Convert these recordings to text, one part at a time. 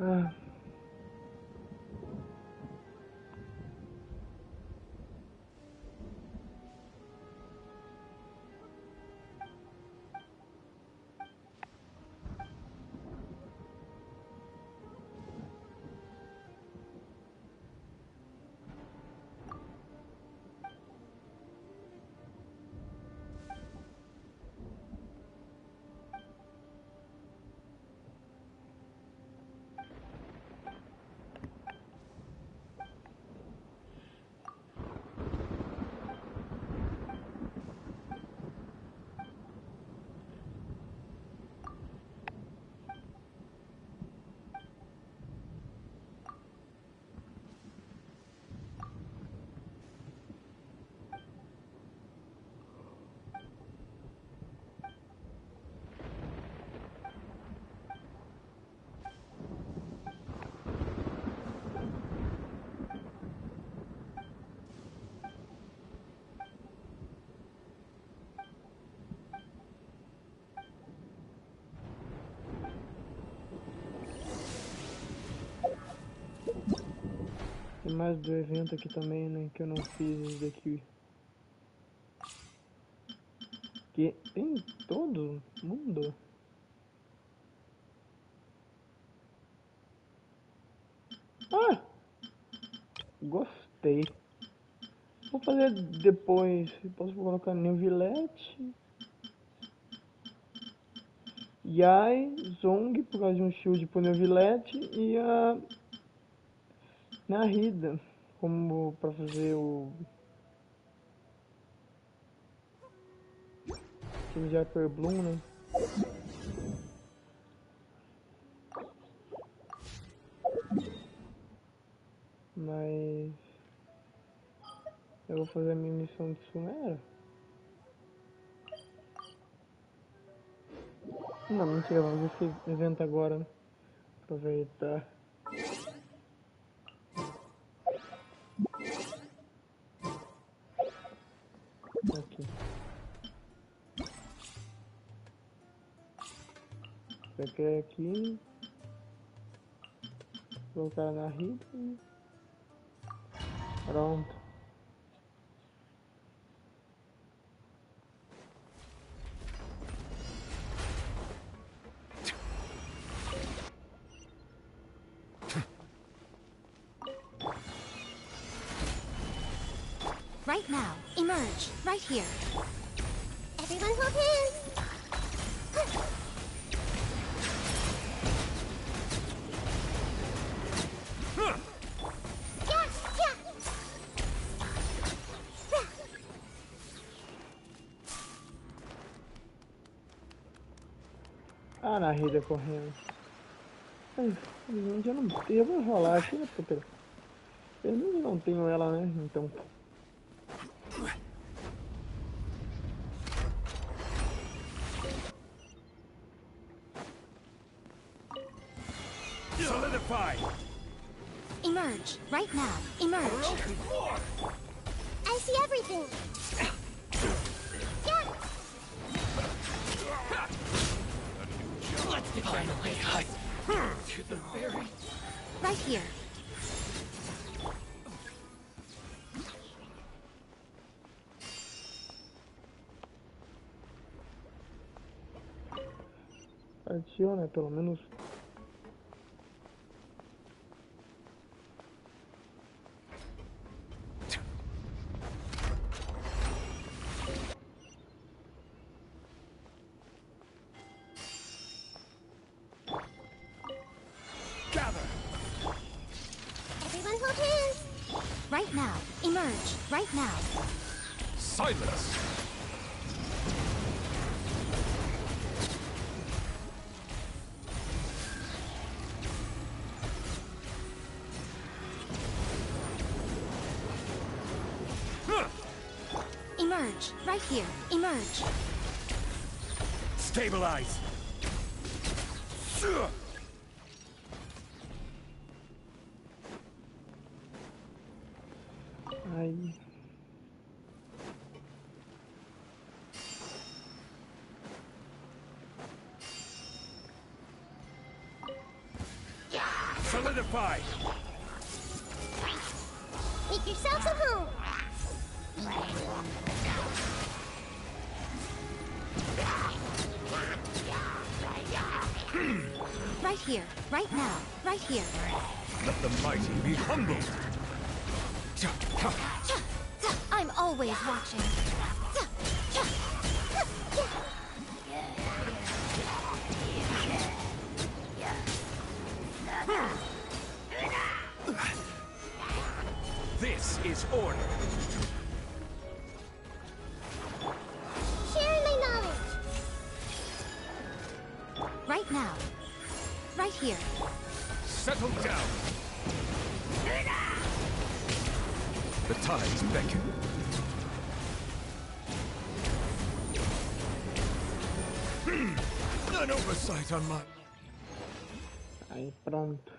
Ah. Tem mais do evento aqui também, né? Que eu não fiz esse daqui. Que tem em todo mundo. Ah! Gostei. Vou fazer depois. Posso colocar Neuvilete. Yai, Zong, por causa de um shield pro Neuvilete. E a Narida, como pra fazer o time de Hyper Bloom, né? Mas eu vou fazer a minha missão de Sumera. Não, mentira, vamos ver esse evento agora, né? Aproveitar. Aqui. Você quer aqui. Colocar na rita. Pronto. Right now, emerge, right here. Everyone hold hands. Ah, na rida correndo. Mas, eu não tenho. Eu vou rolar aqui, né? Porque pelo menos eu não tenho ela, né? Então. Solidify. Emerge, right now, emerge. I see everything. Finally, to the very Right here. Partiu, né? Pelo menos. gather. Everyone hold hands. Right now, emerge, right now. Silence. Emerge, right here, emerge. Stabilize. Aí. Solidified. Make yourselves at home. Right here, right now, right here. Let the mighty be humbled. I'm always watching. This is order. Sharing my knowledge. Right now. Right here. Settle down. The tides beckon. An oversight on my... Aí pronto.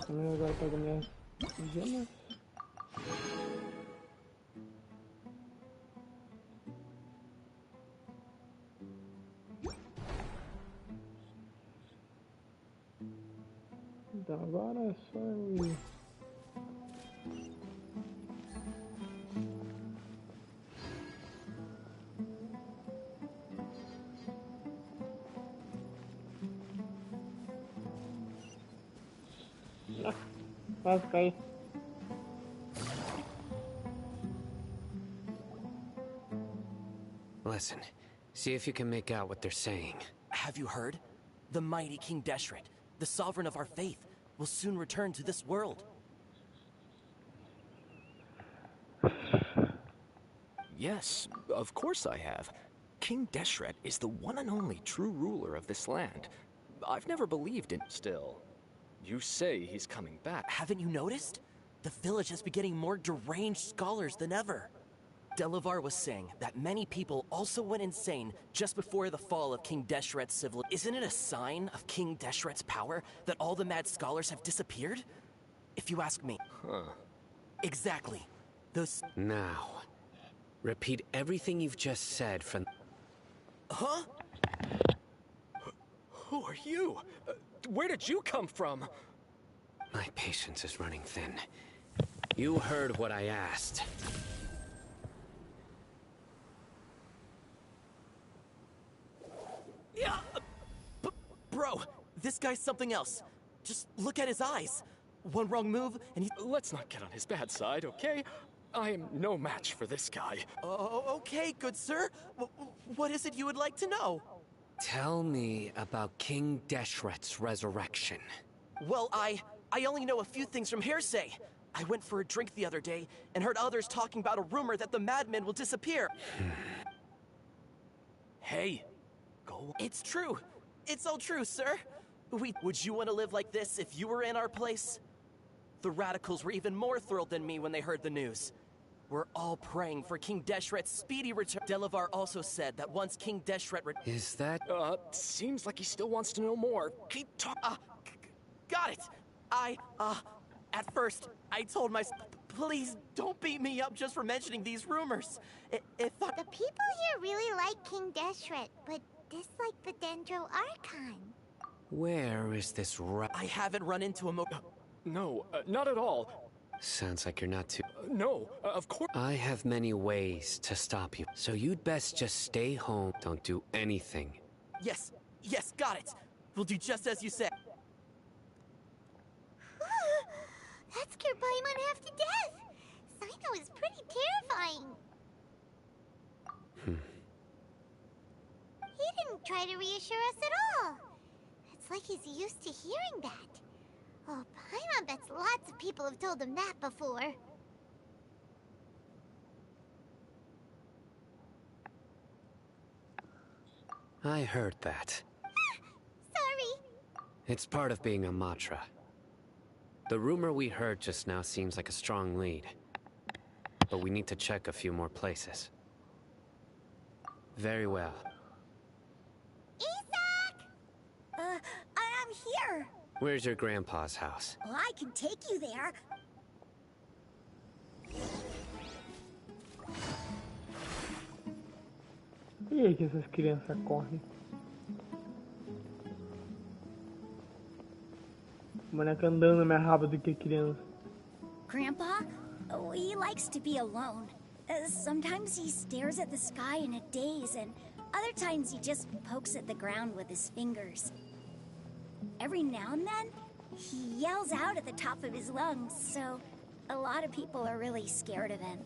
Também agora pego minhas gemas. Então agora é só eu ir. Quase caí. Listen, see if you can make out what they're saying. Have you heard? The mighty King Deshret, the sovereign of our faith, will soon return to this world. Yes, of course I have. King Deshret is the one and only true ruler of this land. I've never believed in... Still, you say he's coming back. Haven't you noticed? The village has been getting more deranged scholars than ever. Delavar was saying that many people also went insane just before the fall of King Deshret's civil. Isn't it a sign of King Deshret's power that all the mad scholars have disappeared? If you ask me. Huh. Exactly. Those... Now, repeat everything you've just said from... Huh? Who are you? Where did you come from? My patience is running thin. You heard what I asked. Yeah, bro, this guy's something else. Just look at his eyes. One wrong move, and he... Let's not get on his bad side, okay? I am no match for this guy. Oh, okay, good sir. What is it you would like to know? Tell me about King Deshret's resurrection. Well, I only know a few things from hearsay. I went for a drink the other day and heard others talking about a rumor that the madman will disappear. Hey, go... It's true. It's all true, sir. Would you want to live like this if you were in our place? The radicals were even more thrilled than me when they heard the news. We're all praying for King Deshret's speedy return. Delavar also said that once King Deshret... Is that... seems like he still wants to know more. Keep talking. Got it! At first, I told myself, please don't beat me up just for mentioning these rumors. If I... The people here really like King Deshret, but dislike the Dendro Archon. Where is this I haven't run into him... No, not at all. Sounds like you're not too... No, of course... I have many ways to stop you, so you'd best just stay home. Don't do anything. Yes, got it. We'll do just as you said. That scared Paimon half to death. Sino is pretty terrifying. He didn't try to reassure us at all. It's like he's used to hearing that. Oh, Paimon bets lots of people have told him that before. I heard that. Sorry. It's part of being a Matra. The rumor we heard just now seems like a strong lead. But we need to check a few more places. Very well. Isak! I'm here. Where's your grandpa's house? Well, I can take you there. E aí que essas crianças correm? O boneco andando mais rápido que a criança. Grandpa? Oh, he likes to be alone. Sometimes he stares at the sky in a daze, and other times he just pokes at the ground with his fingers. Every now and then, he yells out at the top of his lungs, so a lot of people are really scared of him.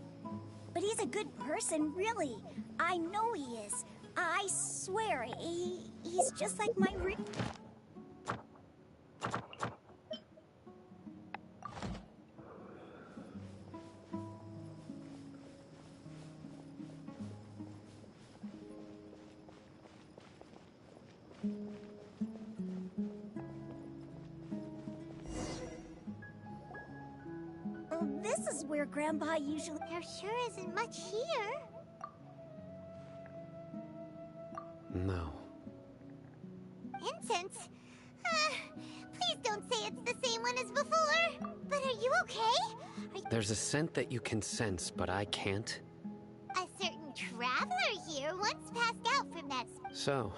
But he's a good person, really. I know he is. I swear, he's just like my This is where Grandpa usually... There sure isn't much here. No. Incense? Please don't say it's the same one as before. But are you okay? There's a scent that you can sense, but I can't. A certain traveler here once passed out from that... So,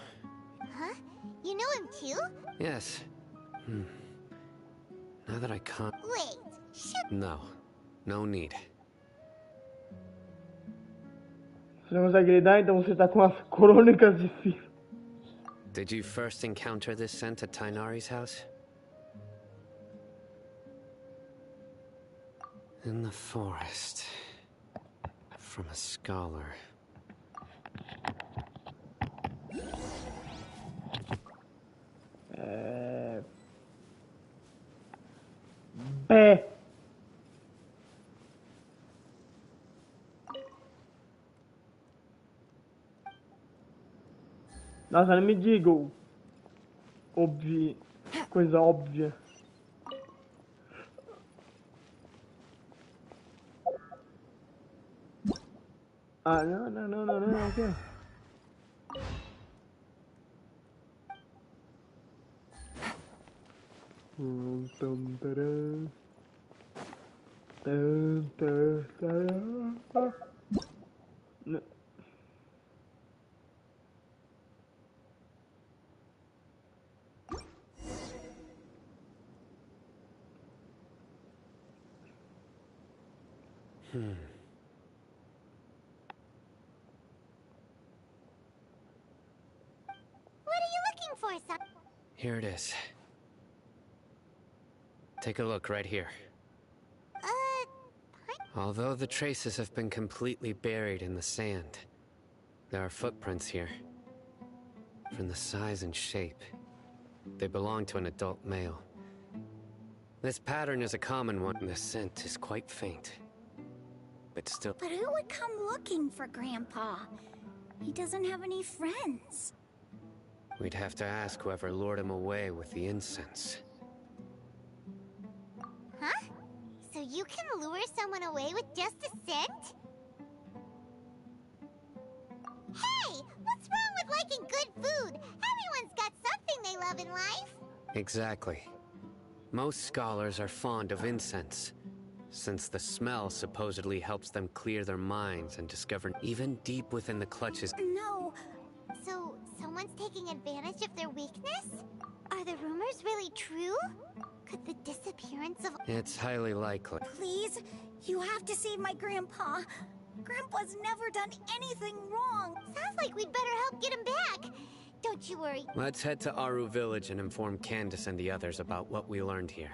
Huh? You know him too? yes. Now that I can't... Wait, should... No. No need. Você não consegue lidar, então você tá com as crônicas de Fir. Did you first encounter this scent at Tainari's house? In the forest. From a scholar. Bé. Nossa, não me diga coisa óbvia. Ah, não, aqui. Taran. Não. What are you looking for, son? Here it is. Take a look right here. Although the traces have been completely buried in the sand, there are footprints here. From the size and shape, they belong to an adult male. This pattern is a common one. The scent is quite faint, but still... But who would come looking for Grandpa? He doesn't have any friends. We'd have to ask whoever lured him away with the incense. Huh? So you can lure someone away with just a scent? Hey! What's wrong with liking good food? Everyone's got something they love in life. Exactly. Most scholars are fond of incense, since the smell supposedly helps them clear their minds and discover even deep within the clutches. No. So, someone's taking advantage of their weakness? Are the rumors really true? Could the disappearance of... It's highly likely. Please, you have to save my Grandpa. Grandpa's never done anything wrong. Sounds like we'd better help get him back. Don't you worry. Let's head to Aru Village and inform Candace and the others about what we learned here.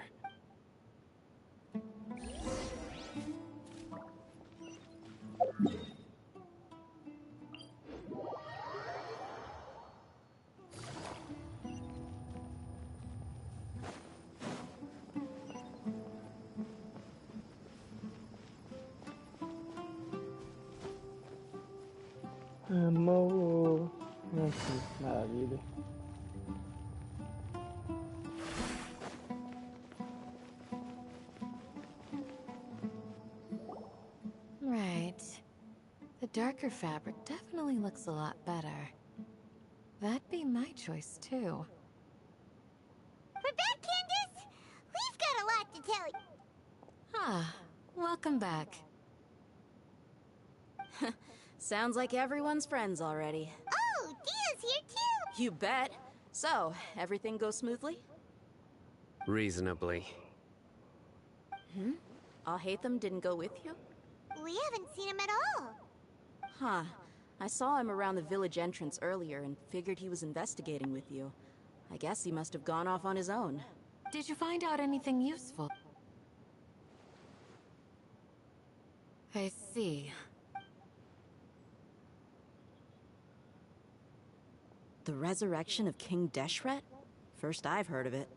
Amor. Nossa, maravilha. Right. The darker fabric definitely looks a lot better. That'd be my choice, too. We're back, Candace! We've got a lot to tell you. Ah, welcome back. Sounds like everyone's friends already. Oh, Dia's here too! You bet. So, everything goes smoothly? Reasonably. Alhaitham didn't go with you? We haven't seen him at all. Huh. I saw him around the village entrance earlier and figured he was investigating with you. I guess he must have gone off on his own. Did you find out anything useful? I see. The resurrection of King Deshret? First I've heard of it.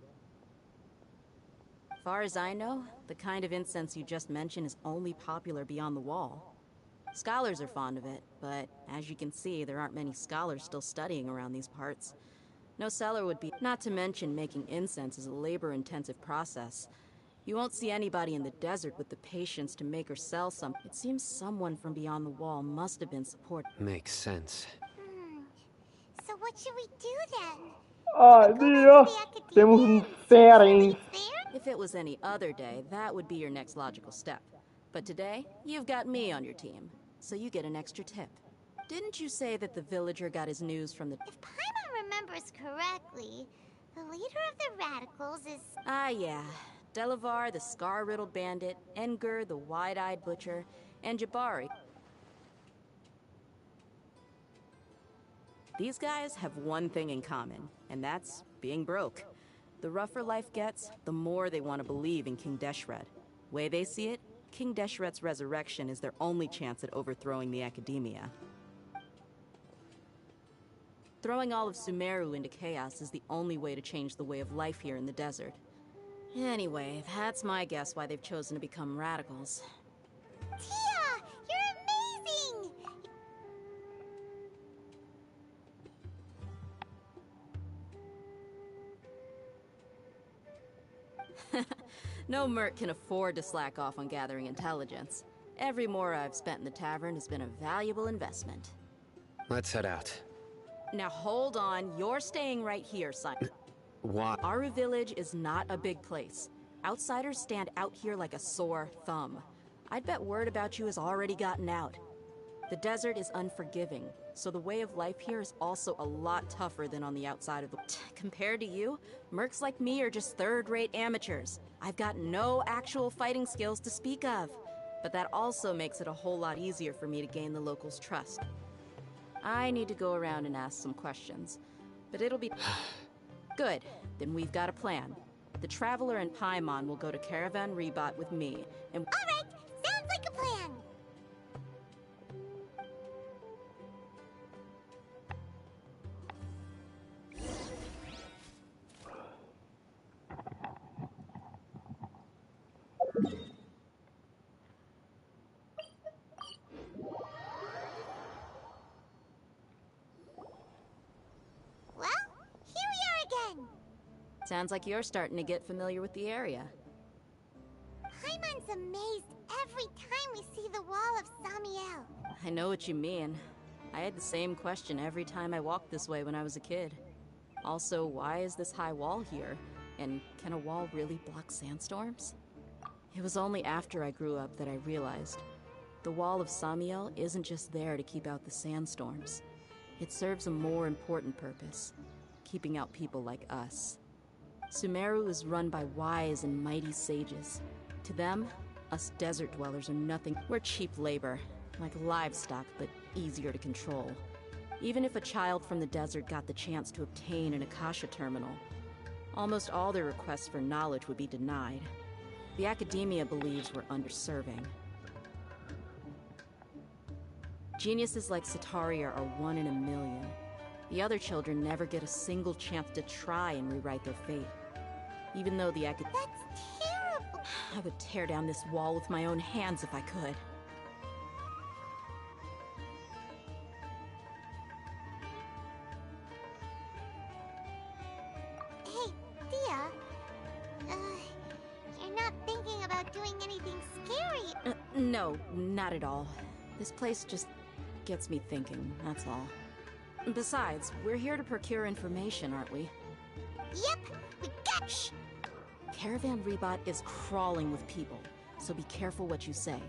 Far as I know, the kind of incense you just mentioned is only popular beyond the wall. Scholars are fond of it, but as you can see, there aren't many scholars still studying around these parts. No seller would be. Not to mention making incense is a labor-intensive process. You won't see anybody in the desert with the patience to make or sell something. It seems someone from beyond the wall must have been supported. Makes sense. So what should we do then? Ah, Dia, temos fera, hein? If it was any other day, that would be your next logical step. But today, you've got me on your team, so you get an extra tip. Didn't you say that the villager got his news from the... If Paimon remembers correctly, the leader of the radicals is... Ah, yeah. Delavar, the scar-riddled bandit, Engur, the wide-eyed butcher, and Jabari. These guys have one thing in common, and that's being broke. The rougher life gets, the more they want to believe in King Deshret. Way they see it, King Deshret's resurrection is their only chance at overthrowing the Academia. Throwing all of Sumeru into chaos is the only way to change the way of life here in the desert. Anyway, that's my guess why they've chosen to become radicals. Tia! You're amazing! No merc can afford to slack off on gathering intelligence. Every mora I've spent in the tavern has been a valuable investment. Let's head out. Now hold on, you're staying right here, Simon. Why? Aru Village is not a big place. Outsiders stand out here like a sore thumb. I'd bet word about you has already gotten out. The desert is unforgiving, so the way of life here is also a lot tougher than on the outside of the... Compared to you, mercs like me are just third-rate amateurs. I've got no actual fighting skills to speak of, but that also makes it a whole lot easier for me to gain the locals' trust. I need to go around and ask some questions, but it'll be... Good, then we've got a plan. The Traveler and Paimon will go to Caravan Rebot with me, and... Alright, sounds like a plan! Well, here we are again! Sounds like you're starting to get familiar with the area. Paimon's amazed every time we see the wall of Samiel. I know what you mean. I had the same question every time I walked this way when I was a kid. Also, why is this high wall here? And can a wall really block sandstorms? It was only after I grew up that I realized the wall of Samiel isn't just there to keep out the sandstorms. It serves a more important purpose, keeping out people like us. Sumeru is run by wise and mighty sages. To them, us desert dwellers are nothing. We're cheap labor, like livestock, but easier to control. Even if a child from the desert got the chance to obtain an Akasha terminal, almost all their requests for knowledge would be denied. The Academia believes we're underserving. Geniuses like Sataria are 1 in a million. The other children never get a single chance to try and rewrite their fate. Even though the That's terrible! I would tear down this wall with my own hands if I could. Hey, Thea. You're not thinking about doing anything scary? No, not at all. This place just gets me thinking, that's all. Besides, we're here to procure information, aren't we? Yep, we got... Shh! Caravan Rebot is crawling with people, so be careful what you say.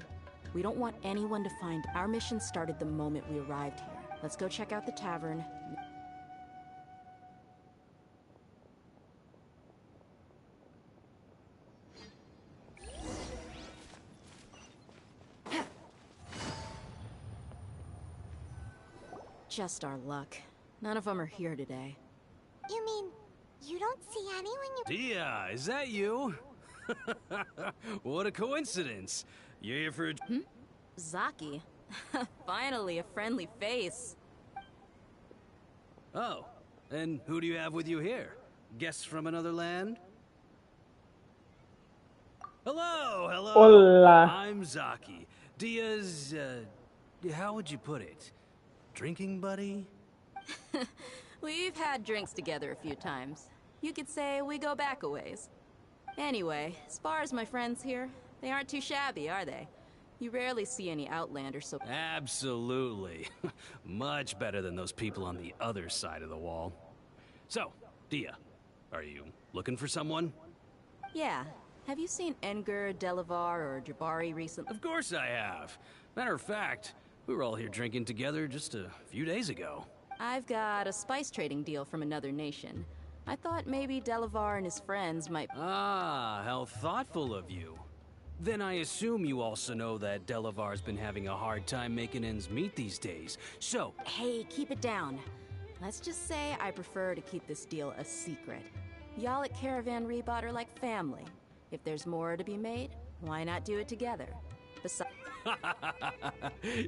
We don't want anyone to find our mission started the moment we arrived here. Let's go check out the tavern. Just our luck. None of them are here today. You mean, you don't see anyone you... Dia, is that you? What a coincidence. You're here for a... Zaki. Finally, a friendly face. Oh, and who do you have with you here? Guests from another land? Hello, hello. Hola. I'm Zaki. Dia's, how would you put it? Drinking buddy? We've had drinks together a few times. You could say we go back a ways. Anyway, as far as my friends here, they aren't too shabby, are they? You rarely see any Outlanders, so... Absolutely. Much better than those people on the other side of the wall. So, Dia, are you looking for someone? Yeah. Have you seen Edgar, Delavar, or Jabari recently? Of course I have. Matter of fact, we were all here drinking together just a few days ago. I've got a spice trading deal from another nation. I thought maybe Delavar and his friends might... Ah, how thoughtful of you. Then I assume you also know that Delavar's been having a hard time making ends meet these days. So... Hey, keep it down. Let's just say I prefer to keep this deal a secret. Y'all at Caravan Rebot are like family. If there's more to be made, why not do it together? Besides...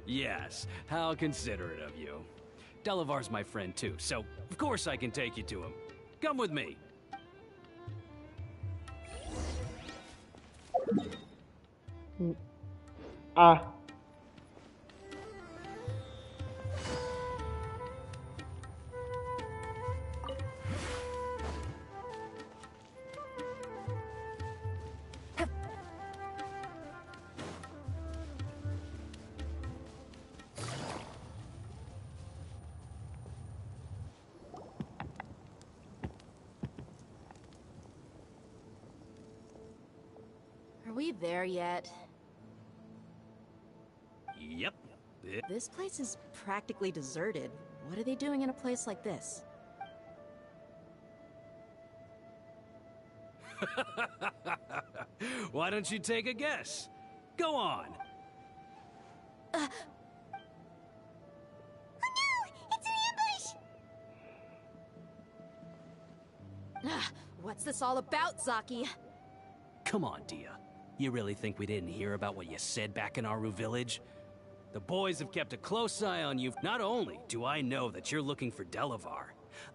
Yes, how considerate of you. Delavar's my friend too, so of course I can take you to him. Come with me. Ah. Are we there yet? Yep. This place is practically deserted. What are they doing in a place like this? Why don't you take a guess? Go on. Oh no! It's an ambush! What's this all about, Zaki? Come on, Dia. You really think we didn't hear about what you said back in Aru village? The boys have kept a close eye on you. Not only do I know that you're looking for Delavar,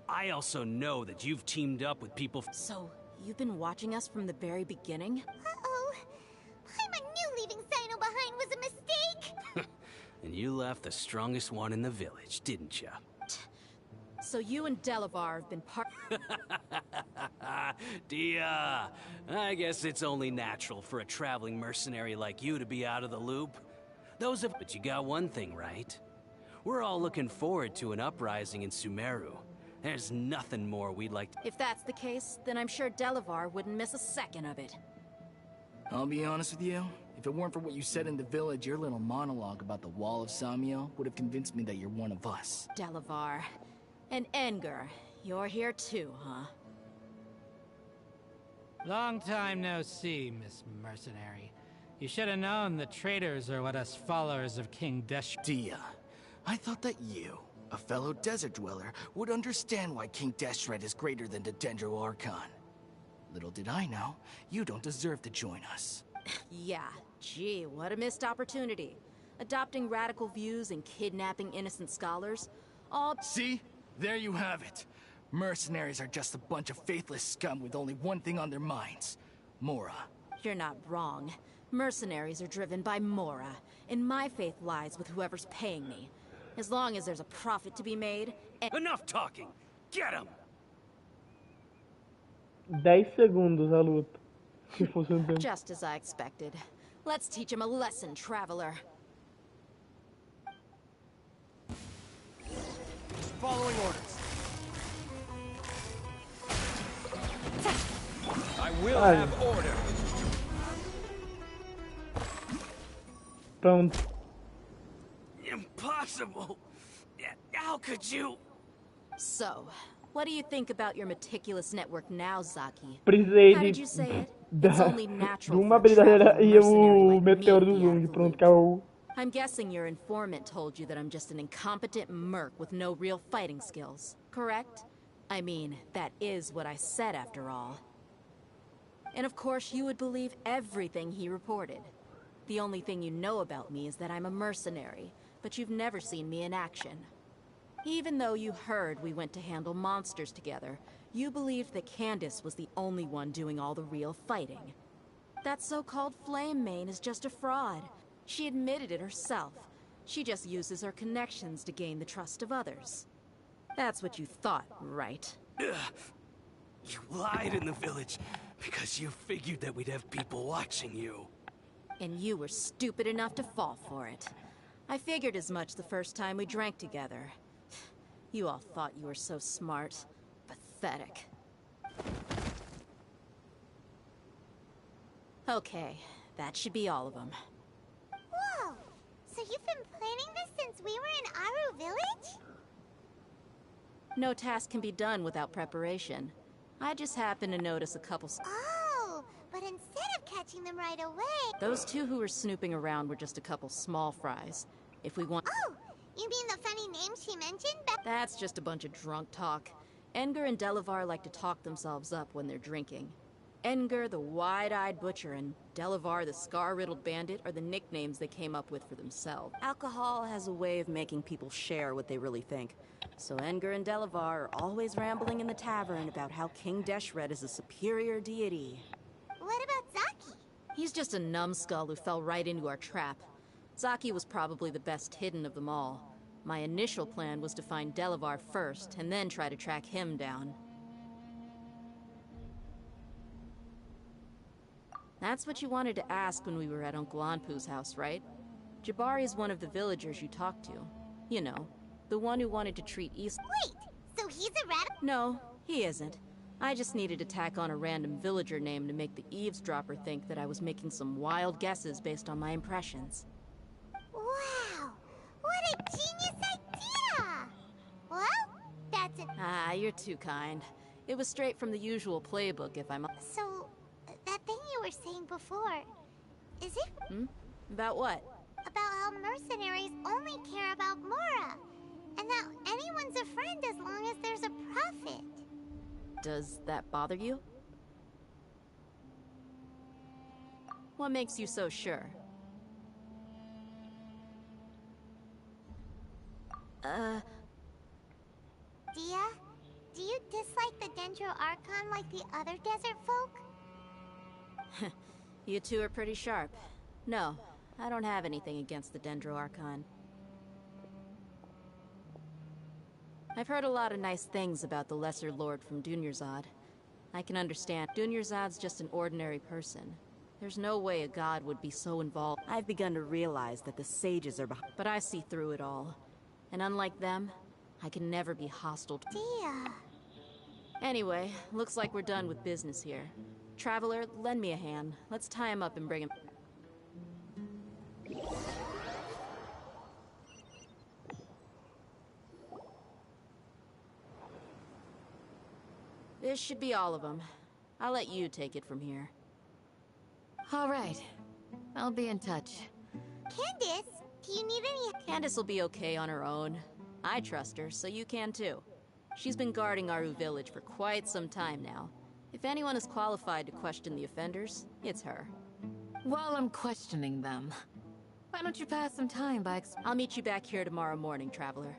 I also know that you've teamed up with people... So, you've been watching us from the very beginning? Uh-oh. Paimon knew leaving Sino behind was a mistake! And you left the strongest one in the village, didn't you? So you and Delavar have been part... Dia, I guess it's only natural for a traveling mercenary like you to be out of the loop. But you got one thing right. We're all looking forward to an uprising in Sumeru. There's nothing more we'd like to... If that's the case, then I'm sure Delavar wouldn't miss a second of it. I'll be honest with you. If it weren't for what you said in the village, your little monologue about the Wall of Samiel would have convinced me that you're one of us. Delavar. And Edgar, you're here too, huh? Long time no see, Miss Mercenary. You should have known the traitors are what us followers of King Desh... Dia, I thought that you, a fellow desert dweller, would understand why King Deshret is greater than the Dendro Archon. Little did I know, you don't deserve to join us. Yeah, gee, what a missed opportunity. Adopting radical views and kidnapping innocent scholars, all... See? There you have it. Mercenaries are just a bunch of faithless scum with only one thing on their minds. Mora. You're not wrong. Mercenaries are driven by Mora, and my faith lies with whoever's paying me. As long as there's a profit to be made... Enough talking! Get him! 10 segundos a luta. Se fosse tempo. Just as I expected. Let's teach him a lesson, traveler. Following orders. I will have order. Pronto. Impossible! How could you? So, what do you think about your meticulous network now, Zaki? Precisei How did de, you say it? It's da, only de natural uma for a brilhadeira traveling e mercenary o like me meteoro to do be out Zung. of the Pronto, loop. que é o... I'm guessing your informant told you that I'm just an incompetent merc with no real fighting skills, correct? I mean, that is what I said after all. And of course, you would believe everything he reported. The only thing you know about me is that I'm a mercenary, but you've never seen me in action. Even though you heard we went to handle monsters together, you believed that Candace was the only one doing all the real fighting. That so-called Flame Mane is just a fraud. She admitted it herself. She just uses her connections to gain the trust of others. That's what you thought, right? You lied in the village because you figured that we'd have people watching you. And you were stupid enough to fall for it. I figured as much the first time we drank together. You all thought you were so smart. Pathetic. Okay, that should be all of them. Whoa! So you've been planning this since we were in Aru Village? No task can be done without preparation. I just happened to notice a couple... Oh, but instead of catching them right away... Those two who were snooping around were just a couple small fries. If we want... Oh, you mean the funny name she mentioned? That's just a bunch of drunk talk. Enger and Delavar like to talk themselves up when they're drinking. Enger, the wide-eyed butcher, and Delavar, the scar-riddled bandit, are the nicknames they came up with for themselves. Alcohol has a way of making people share what they really think. So Enger and Delavar are always rambling in the tavern about how King Deshret is a superior deity. What about Zaki? He's just a numbskull who fell right into our trap. Zaki was probably the best hidden of them all. My initial plan was to find Delavar first, and then try to track him down. That's what you wanted to ask when we were at Uncle Anpu's house, right? Jabari is one of the villagers you talked to. You know, the one who wanted to treat East... Wait, so he's a radical? No, he isn't. I just needed to tack on a random villager name to make the eavesdropper think that I was making some wild guesses based on my impressions. Wow! What a genius idea! Well, that's it. Ah, you're too kind. It was straight from the usual playbook, if I'm... So, that thing you were saying before, is it... About what? About how mercenaries only care about Mora, and that anyone's a friend as long as there's a profit. Does that bother you? What makes you so sure? Dia, do you dislike the Dendro Archon like the other desert folk? You two are pretty sharp. No, I don't have anything against the Dendro Archon. I've heard a lot of nice things about the Lesser Lord from Dunyarzad. I can understand. Dunyarzad's just an ordinary person. There's no way a god would be so involved. I've begun to realize that the sages are behind, but I see through it all. And unlike them, I can never be hostile to... Dia. Anyway, looks like we're done with business here. Traveler, lend me a hand. Let's tie him up and bring him... This should be all of them. I'll let you take it from here. All right. I'll be in touch. Candace, do you need any... Candace will be okay on her own. I trust her, so you can too. She's been guarding Aru Village for quite some time now. If anyone is qualified to question the offenders, it's her. While I'm questioning them, why don't you pass some time by... I'll meet you back here tomorrow morning, Traveler.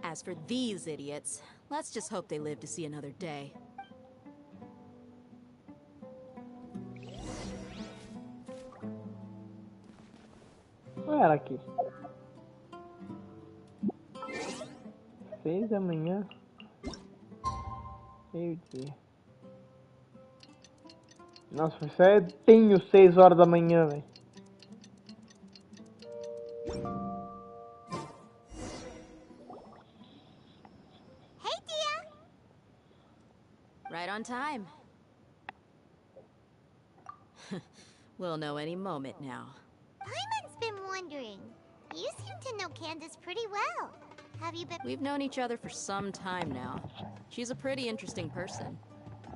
As for these idiots, let's just hope they live to see another day. Olha ela aqui. 6 da manhã. Meio-dia. Nossa, foi certinho 6 horas da manhã, velho. Hey, Dia! Right on time. We'll know any moment now. to know Candace pretty well. Have you been— We've known each other for some time now. She's a pretty interesting person.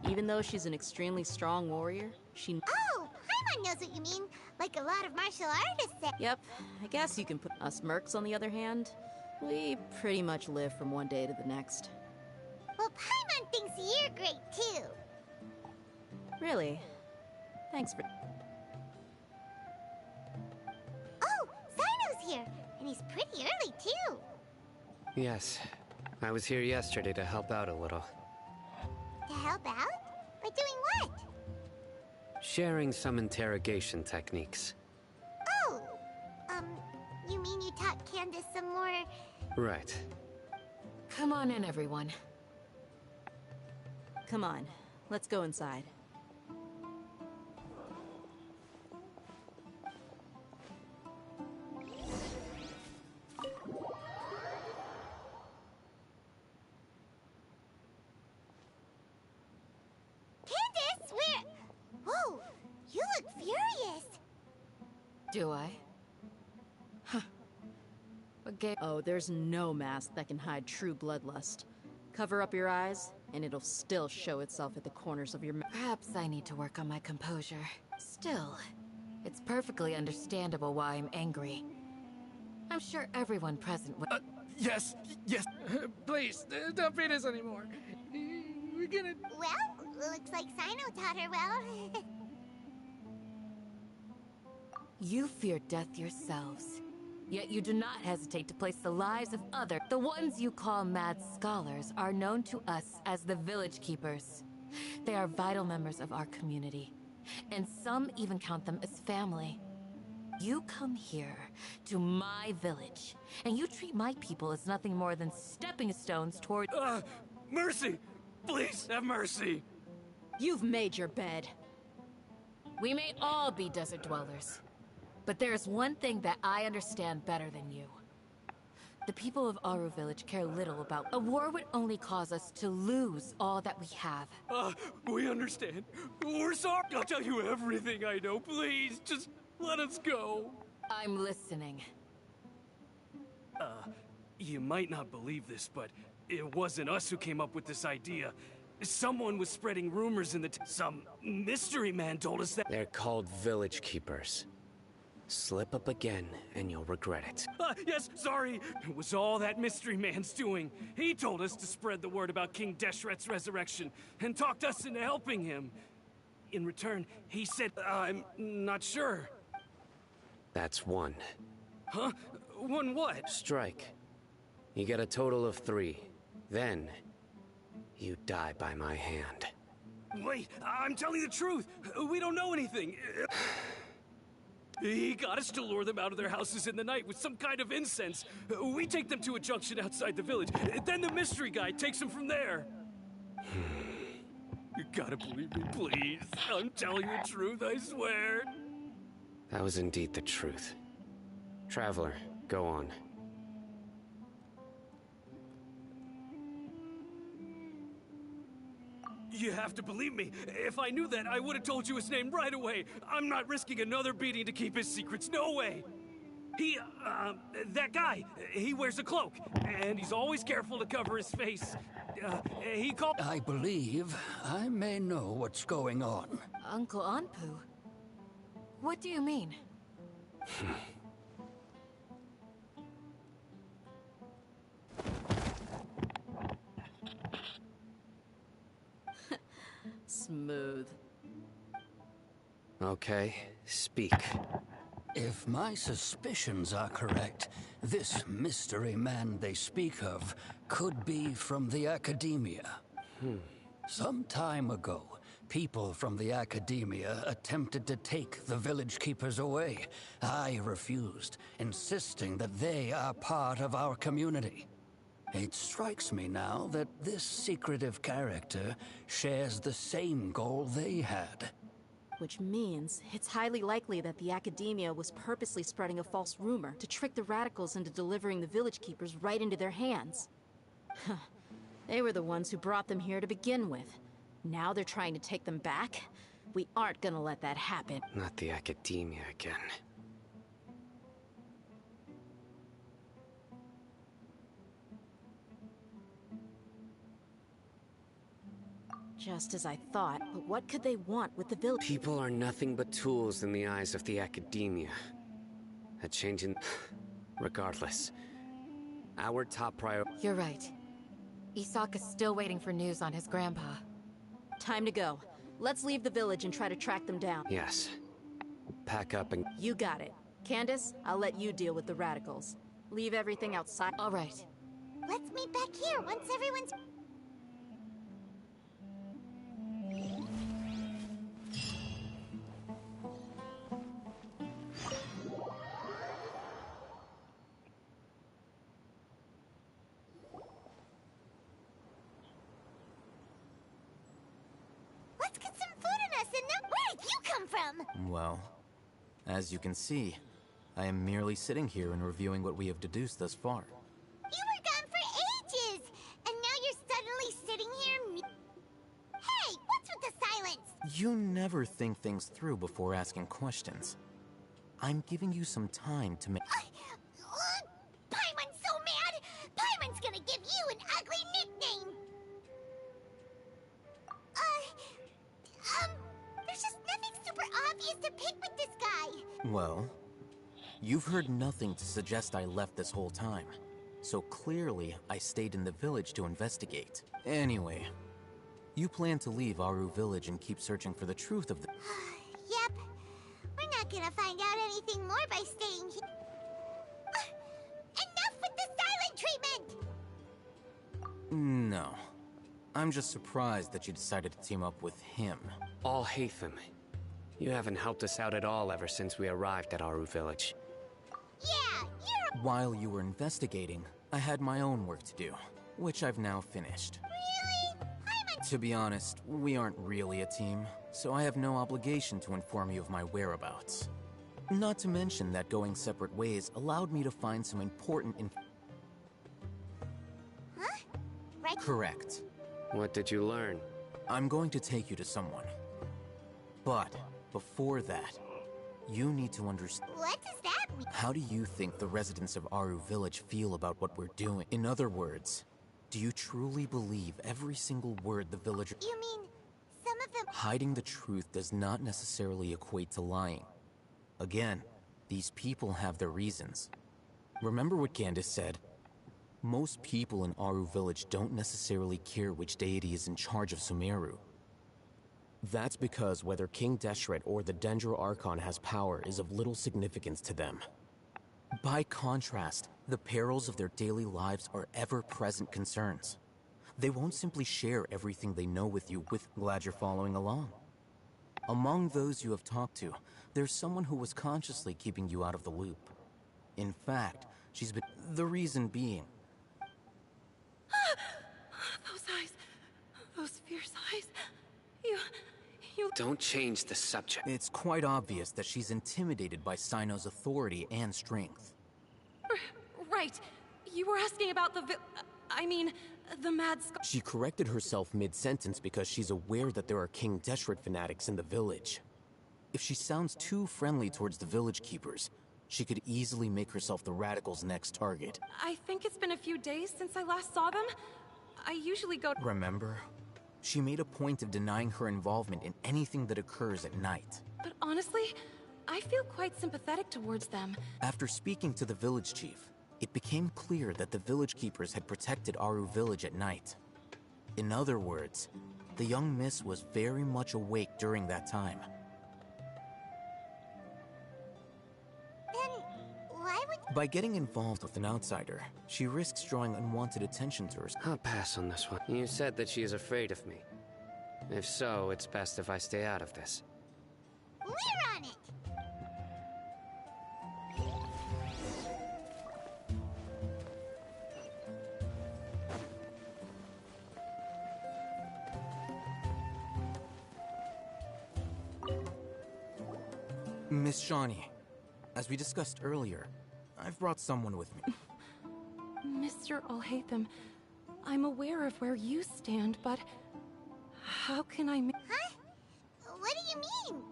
Even though she's an extremely strong warrior, she— Oh, Paimon knows what you mean. Like a lot of martial artists say. Yep, I guess you can put— Us mercs, on the other hand, we pretty much live from one day to the next. Well, Paimon thinks you're great, too. Really? Thanks for— Oh, Sino's here. And he's pretty early, too. Yes. I was here yesterday to help out a little. To help out? By doing what? Sharing some interrogation techniques. Oh, you mean you taught Candace some more— Right. Come on in, everyone. Come on, let's go inside. Candace, where— Whoa, you look furious. Do I? Huh. What game? Oh, there's no mask that can hide true bloodlust. Cover up your eyes, and it'll still show itself at the corners of your mouth. Perhaps I need to work on my composure. Still, it's perfectly understandable why I'm angry. I'm sure everyone present would— Yes, yes. Please, don't beat us anymore. We're gonna... Well, looks like Sino taught her well. You fear death yourselves, yet you do not hesitate to place the lives of others. The ones you call mad scholars are known to us as the Village Keepers. They are vital members of our community, and some even count them as family. You come here, to my village, and you treat my people as nothing more than stepping stones toward— Mercy! Please, have mercy! You've made your bed. We may all be desert dwellers, but there's one thing that I understand better than you. The people of Aru Village care little about— A war would only cause us to lose all that we have. We understand. We're sorry. I'll tell you everything I know. Please, just let us go. I'm listening. You might not believe this, but it wasn't us who came up with this idea. Someone was spreading rumors in the some mystery man told us that— They're called Village Keepers. Slip up again, and you'll regret it. Yes, sorry. It was all that mystery man's doing. He told us to spread the word about King Deshret's resurrection, and talked us into helping him. In return, he said, I'm not sure. That's one. Huh? One what? Strike. You get a total of 3. Then, you die by my hand. Wait, I'm telling the truth. We don't know anything. He got us to lure them out of their houses in the night with some kind of incense. We take them to a junction outside the village. Then the mystery guy takes them from there. You gotta believe me, please. I'm telling the truth, I swear. That was indeed the truth. Traveler, go on. You have to believe me. If I knew that, I would have told you his name right away. I'm not risking another beating to keep his secrets. No way. That guy, he wears a cloak, and he's always careful to cover his face. He called— I believe I may know what's going on. Uncle Anpu? What do you mean? Smooth. Okay, speak. If my suspicions are correct, this mystery man they speak of could be from the Academia. Some time ago, people from the Academia attempted to take the Village Keepers away. I refused, insisting that they are part of our community. It strikes me now that this secretive character shares the same goal they had. Which means it's highly likely that the Academia was purposely spreading a false rumor to trick the radicals into delivering the Village Keepers right into their hands. They were the ones who brought them here to begin with. Now they're trying to take them back? We aren't gonna let that happen. Not the Academia again. Just as I thought, but what could they want with the village? People are nothing but tools in the eyes of the academia. A change in... Regardless, our top priority... You're right. Isaka's still waiting for news on his grandpa. Time to go. Let's leave the village and try to track them down. Yes. Pack up and... You got it. Candace, I'll let you deal with the radicals. Leave everything outside. All right. Let's meet back here once everyone's... Let's get some food in us and then... Where did you come from? Well, as you can see, I am merely sitting here and reviewing what we have deduced thus far. You were gone for ages! And now you're suddenly sitting here... Hey, what's with the silence? You never think things through before asking questions. I'm giving you some time to make... Paimon's so mad! Paimon's gonna give you an ugly nickname! There's just nothing super obvious to pick with this guy! Well, you've heard nothing to suggest I left this whole time. So clearly, I stayed in the village to investigate. Anyway, you plan to leave Aru Village and keep searching for the truth of the... Yep. We're not gonna find out anything more by staying here. Enough with the silent treatment! No. I'm just surprised that you decided to team up with him. Alhaitham, you haven't helped us out at all ever since we arrived at Aru Village. Yeah, you're... While you were investigating, I had my own work to do, which I've now finished. Really? To be honest, we aren't really a team, so I have no obligation to inform you of my whereabouts. Not to mention that going separate ways allowed me to find some important Huh? Right? Correct. What did you learn? I'm going to take you to someone. But before that, you need to understand... What does that mean? How do you think the residents of Aru Village feel about what we're doing? In other words, do you truly believe every single word the villagers... You mean, some of them... Hiding the truth does not necessarily equate to lying. Again, these people have their reasons. Remember what Candace said? Most people in Aru Village don't necessarily care which deity is in charge of Sumeru. That's because whether King Deshret or the Dendro Archon has power is of little significance to them. By contrast, the perils of their daily lives are ever-present concerns. They won't simply share everything they know with you. Glad you're following along. Among those you have talked to, there's someone who was consciously keeping you out of the loop. In fact, she's been... The reason being... Those eyes. Those fierce eyes. You... Don't change the subject. It's quite obvious that she's intimidated by Sino's authority and strength. Right. You were asking about the the Mad Skull. She corrected herself mid-sentence because she's aware that there are King Deshret fanatics in the village. If she sounds too friendly towards the village keepers, she could easily make herself the radicals' next target. I think it's been a few days since I last saw them. I usually go... Remember? She made a point of denying her involvement in anything that occurs at night. But honestly, I feel quite sympathetic towards them. After speaking to the village chief, it became clear that the village keepers had protected Aru Village at night. In other words, the young miss was very much awake during that time. Then, why would... By getting involved with an outsider, she risks drawing unwanted attention to herself. I'll pass on this one. You said that she is afraid of me. If so, it's best if I stay out of this. We're on it! Miss Shawnee, as we discussed earlier, I've brought someone with me. Mr. Alhaitham, I'm aware of where you stand, but how can I Huh? What do you mean?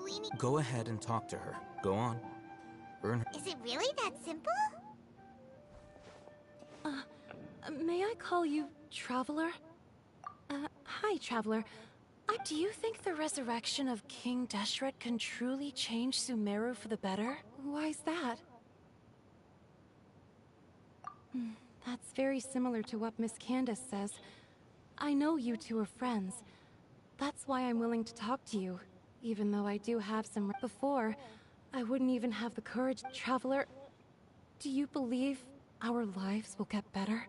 We need... Go ahead and talk to her. Go on. Earn her. Is it really that simple? May I call you Traveler? Hi Hi, Traveler. Do you think the resurrection of King Deshret can truly change Sumeru for the better? Why's that? That's very similar to what Miss Candace says. I know you two are friends. That's why I'm willing to talk to you, even though I do have some... Before, I wouldn't even have the courage. Traveler, do you believe our lives will get better?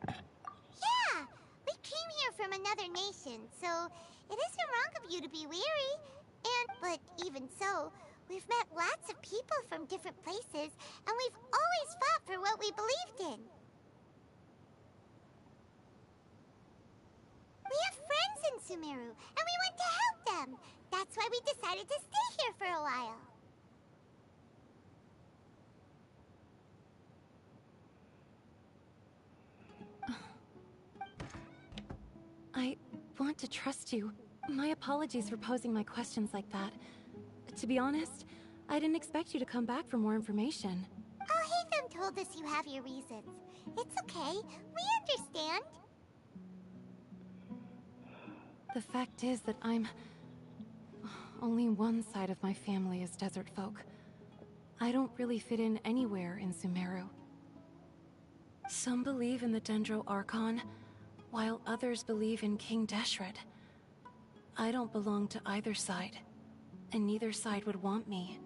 Yeah! We came here from another nation, so it isn't wrong of you to be weary. But even so, we've met lots of people from different places, and we've always fought for what we believed in. We have friends in Sumeru, and we want to help them. That's why we decided to stay here for a while. I want to trust you. My apologies for posing my questions like that. To be honest, I didn't expect you to come back for more information. Alhaitham told us you have your reasons. It's okay. We understand. The fact is that only one side of my family is desert folk. I don't really fit in anywhere in Sumeru. Some believe in the Dendro Archon, while others believe in King Deshret. I don't belong to either side, and neither side would want me.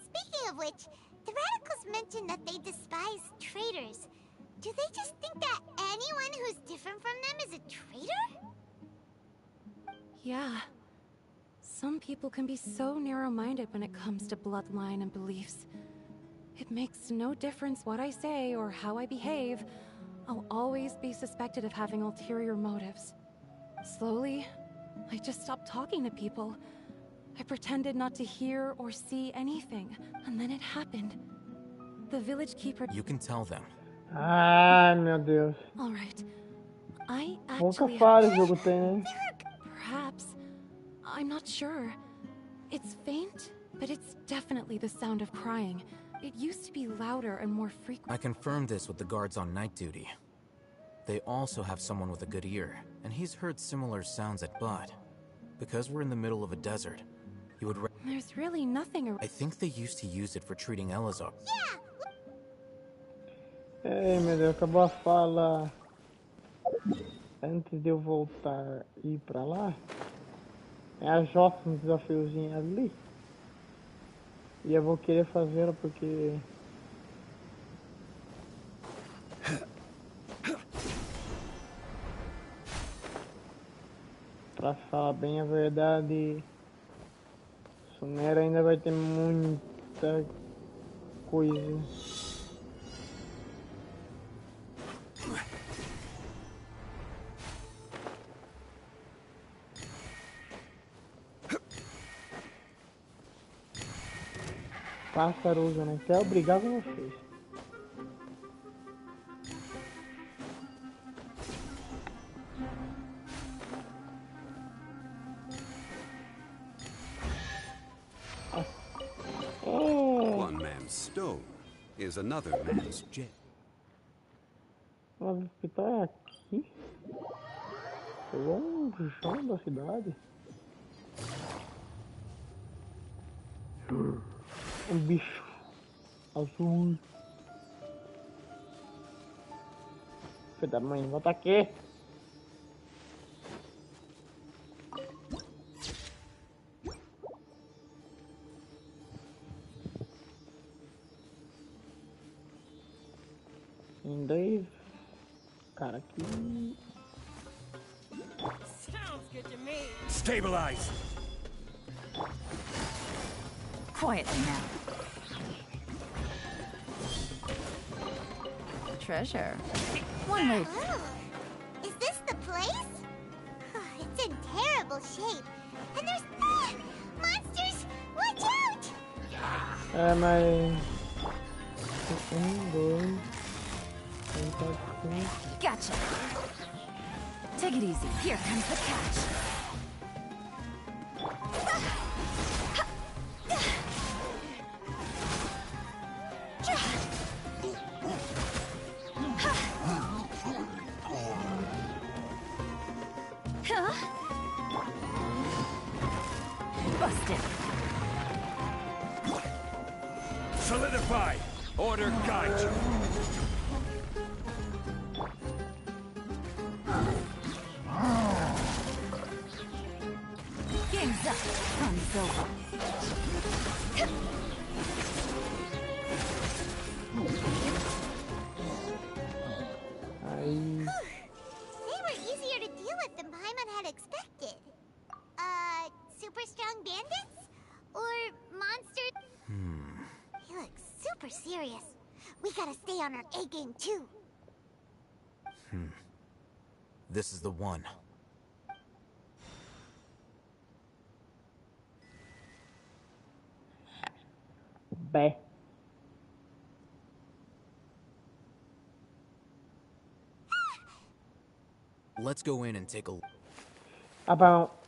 Speaking of which, the Radicals mentioned that they despise traitors. Do they just think that anyone who's different from them is a traitor? Yeah. Some people can be so narrow-minded when it comes to bloodline and beliefs. It makes no difference what I say or how I behave. I'll always be suspected of having ulterior motives. Slowly, I just stopped talking to people. I pretended not to hear or see anything, and then it happened. The village keeper... You can tell them. Ai, meu Deus. Alright. I Pouca actually... falha o jogo tem, né? Perhaps. I'm not sure. It's faint, but it's definitely the sound of crying. It used to be louder and more frequent. I confirmed this with the guards on night duty. They also have someone with a good ear, and he's heard similar sounds at Bud. Because we're in the middle of a desert, he would... There's really nothing around. I think they used to use it for treating Elazar. Ei, meu Deus, acabou a fala. Antes de eu voltar e ir pra lá, é a Jota um desafiozinho ali. E eu vou querer fazê-la porque... Pra falar bem a verdade, Sumeru ainda vai ter muita coisa. Pássaro, né? Quer obrigar com vocês. One man's stone is another man's gem. O hospital é aqui? Longe da cidade. Um bicho azul. Filho da mãe, volta aqui. Em dois. Cara, aqui. Sounds good to me. Stabilize! Quietly now. Treasure. One way. Oh, is this the place? It's in terrible shape. And there's... monsters! Watch out! É, mas... dois... Gotcha. Take it easy. Here comes the catch. fight. Order guide you. Game's up. Fun's over. They were easier to deal with than Paimon had expected. Super strong bandits? Or monsters? He looks super serious. We gotta stay on our A game too. This is the one. Bé. Let's go in and take a look. About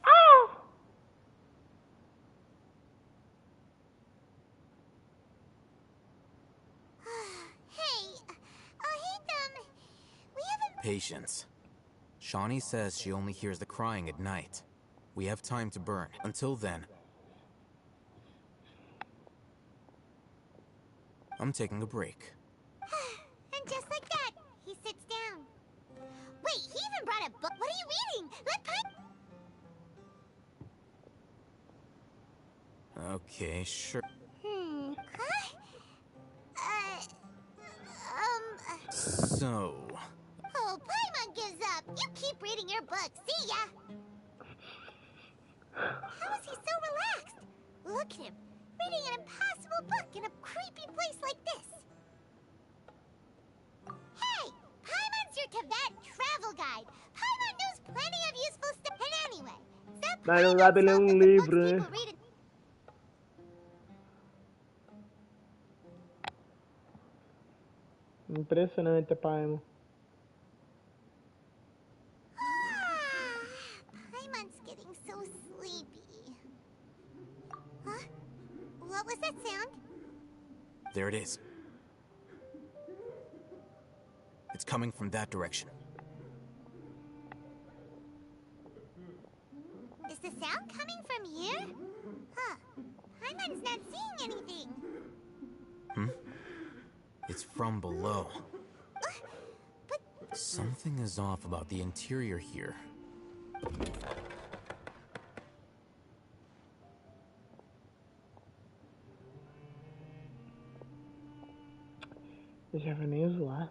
Patience. Shawnee says she only hears the crying at night. We have time to burn. Until then, I'm taking a break. And just like that, he sits down. Wait, he even brought a book. What are you reading? Okay, sure. So... Oh, Paimon gives up. You keep reading your book. See ya. How is he so relaxed? Look at him, reading an impossible book in a creepy place like this. Hey, Paimon's your Tibet travel guide. Paimon knows plenty of useful stuff. And anyway, Mas lá ele é um livro, né? Impressionante, Paimon. Paimon's getting so sleepy. Huh? What was that sound? There it is. It's coming from that direction. Is the sound coming from here? Huh. Paimon's not seeing anything. It's from below. Something is off about the interior here. Já vai nem zoar.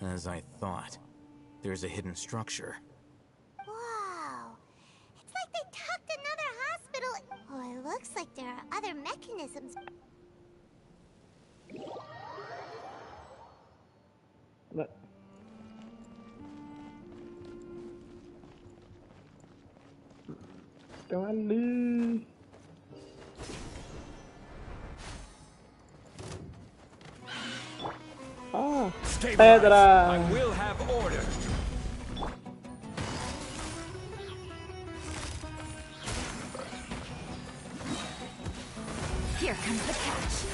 As I thought. There's a hidden structure. Wow. It's like they tucked another hospital. Oh, it looks like there are other mechanisms. But estão ali. Ah, pedra! I will have order. Here comes the catch.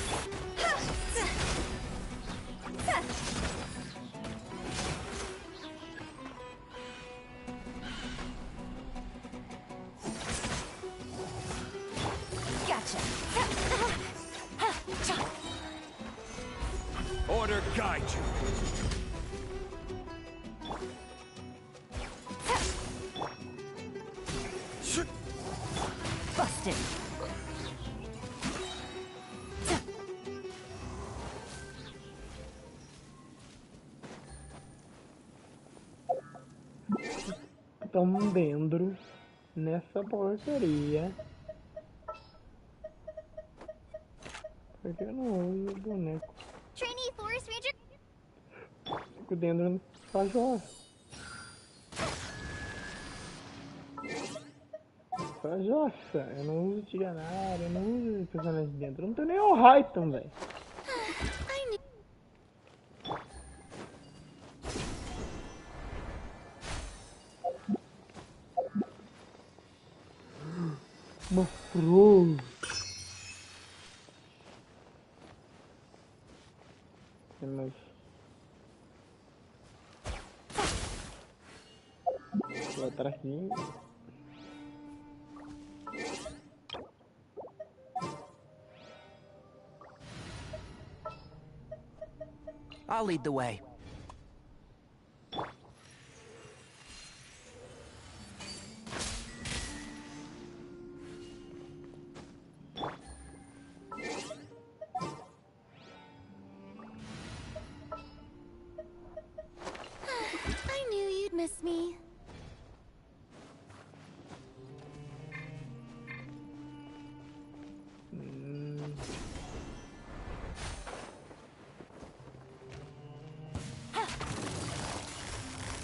Gotcha. Order guide you. Busted. Estão dentro nessa porcaria. Porque eu não uso boneco. Trainee Forest Ranger. Fico dentro da joia. Só jossa. Eu não uso Tiganário, eu não uso personagens dentro. Eu não tenho nem o Raiton, velho. Mostrou. Temos. Vou atrás aqui. I'll lead the way. I knew you'd miss me.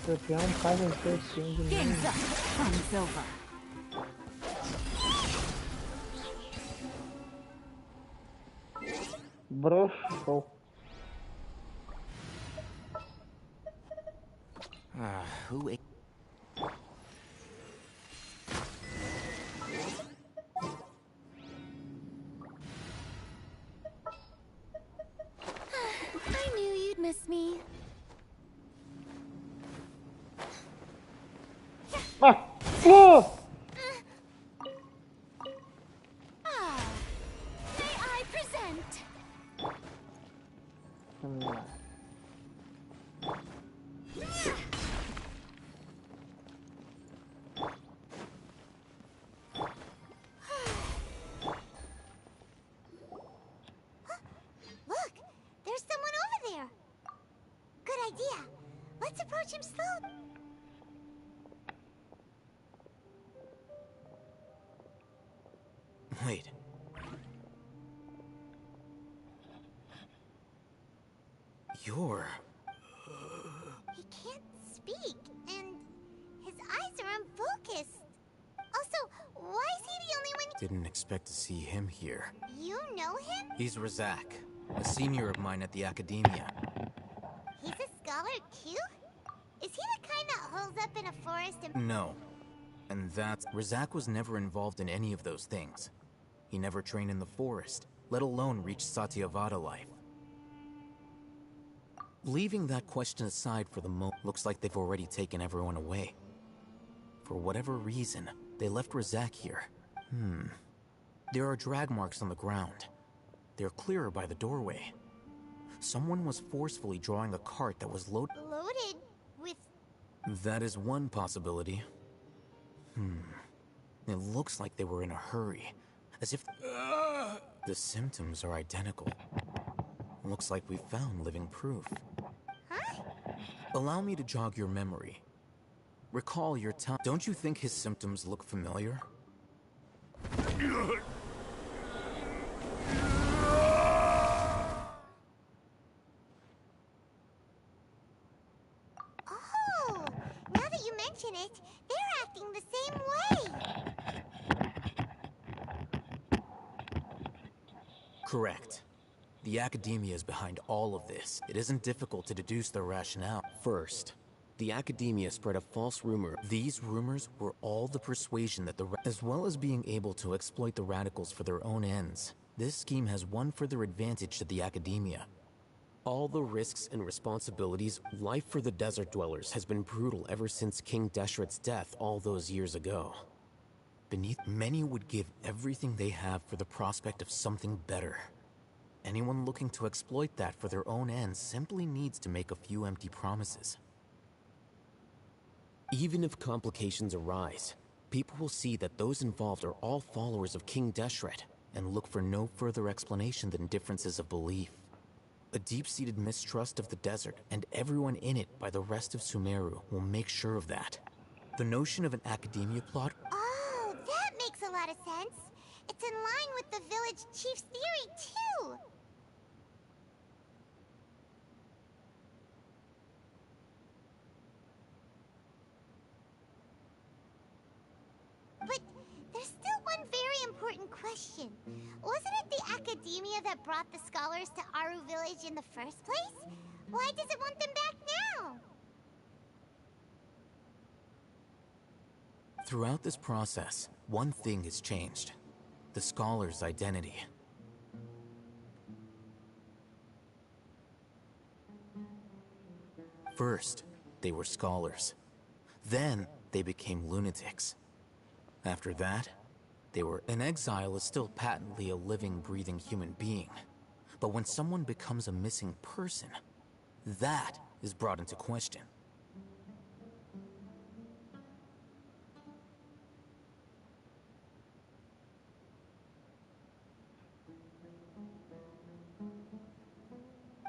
Campeão faz as pessoas de Game's novo. up. Fun's over. Broxou. Who ate? I knew you'd miss me. Ah! Oh! May I present? Vamos lá. Look, there's someone over there. Good idea. Let's approach him slowly. Wait. You're... He can't speak, and his eyes are unfocused. Also, why is he the only one? Didn't expect to see him here. You know him? He's Razak, a senior of mine at the Academia. He's a scholar too? Is he the kind that holes up in a forest and... No. And that's... Razak was never involved in any of those things. He never trained in the forest, let alone reach Satyavada life. Leaving that question aside for the moment, looks like they've already taken everyone away. For whatever reason, they left Razak here. There are drag marks on the ground. They're clearer by the doorway. Someone was forcefully drawing a cart that was loaded with... That is one possibility. It looks like they were in a hurry. As if... The symptoms are identical. Looks like we found living proof. Huh? Allow me to jog your memory. Recall your time. Don't you think his symptoms look familiar? Oh, now that you mention it, they're acting the same way. Correct. The Academia is behind all of this. It isn't difficult to deduce their rationale. First, the Academia spread a false rumor. These rumors were all the persuasion that as well as being able to exploit the radicals for their own ends. This scheme has one further advantage to the Academia. All the risks and responsibilities, life for the desert dwellers has been brutal ever since King Deshret's death all those years ago. Beneath, many would give everything they have for the prospect of something better. Anyone looking to exploit that for their own ends simply needs to make a few empty promises. Even if complications arise, people will see that those involved are all followers of King Deshret, and look for no further explanation than differences of belief. A deep-seated mistrust of the desert and everyone in it by the rest of Sumeru will make sure of that. The notion of an Academia plot... Oh, that makes a lot of sense. It's in line with the village chief's theory, too. But there's still one very important question. Wasn't it the Academia that brought the scholars to Aru Village in the first place? Why does it want them back now? Throughout this process, one thing has changed. The scholar's identity. First, they were scholars. Then, they became lunatics. After that, they were... An exile is still patently a living, breathing human being. But when someone becomes a missing person, That is brought into question.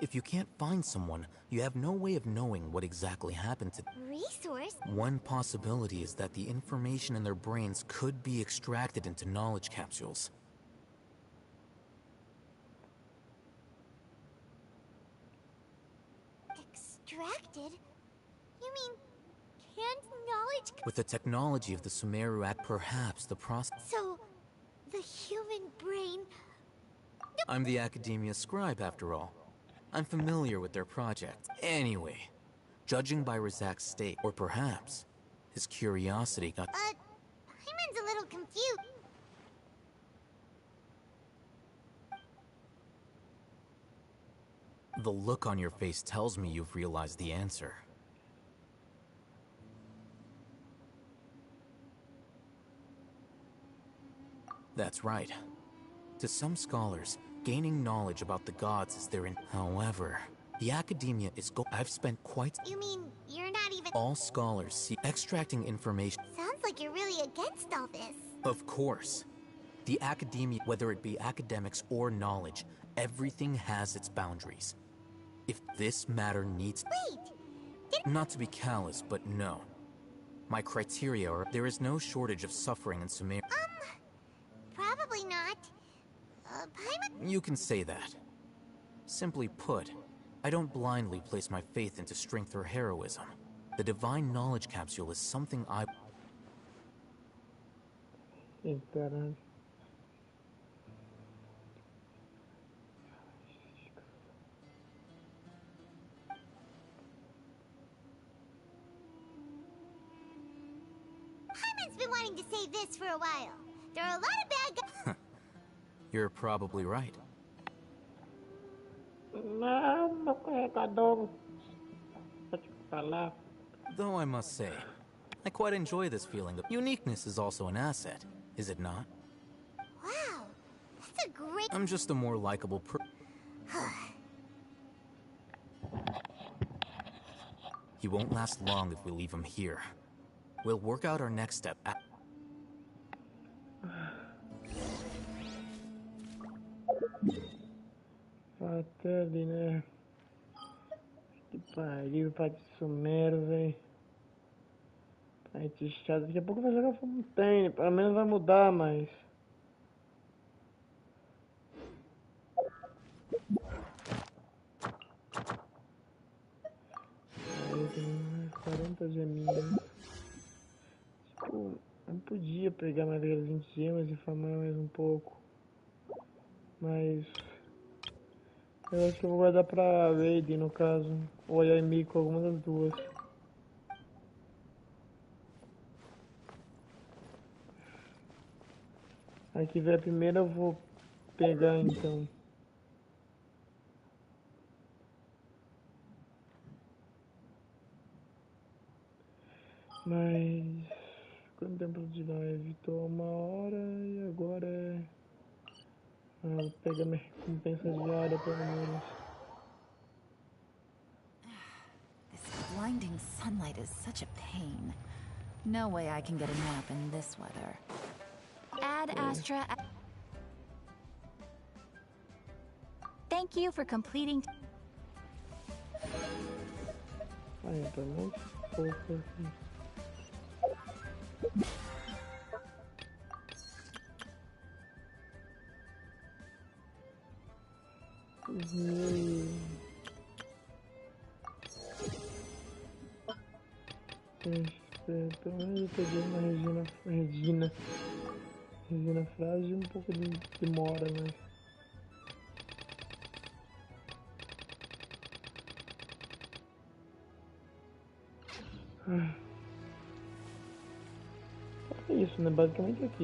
If you can't find someone, you have no way of knowing what exactly happened to them. Resource? One possibility is that the information in their brains could be extracted into knowledge capsules. Extracted? You mean, can't knowledge... With the technology of the Sumeru Act, perhaps the process... So, the human brain... I'm the Academia scribe, after all. I'm familiar with their project. Anyway, judging by Razak's state, or perhaps his curiosity got... Hyman's a little confused. The look on your face tells me you've realized the answer. That's right. To some scholars, gaining knowledge about the gods is their However, the Academia is I've spent quite... You mean, you're not even... All scholars see extracting information... Sounds like you're really against all this. Of course. The Academia, whether it be academics or knowledge, everything has its boundaries. If this matter needs... Wait! Not to be callous, but no. My criteria are... There is no shortage of suffering in Sumeru. Probably not. Paimon... You can say that. Simply put, I don't blindly place my faith into strength or heroism. The divine knowledge capsule is something I... Caralho. Hyman's been wanting to say this for a while. There are a lot of bad guys... You're probably right. Não, carregador. Pode falar. Though I must say, I quite enjoy this feeling of uniqueness is also an asset, is it not? Wow, that's a great... I'm just a more likable He won't last long if we leave him here. We'll work out our next step at... Até ali, né? Que pariu, pai de Sumero, velho. Pai de chato. Daqui a pouco vai jogar Fontaine. Pelo menos vai mudar, mas... Aí tem mais 40 geminhas. Tipo, eu podia pegar mais aquelas 20 gemas e farmar mais um pouco. Mas... eu acho que eu vou guardar pra Raiden, no caso. Ou a Yamiko, alguma das duas. A que vier primeiro eu vou pegar, então. Mas... quanto tempo de live? Tô 1 hora e agora é... vou pegar minha recompensa diária, pelo menos. This blinding sunlight is such a pain. No way I can get a nap in this weather. Ad Astra. Thank you for completing. Aí, tá mais pouco aqui. Pelo menos eu peguei uma Regina frágil e um pouco de demora, né? É isso, né? Basicamente aqui.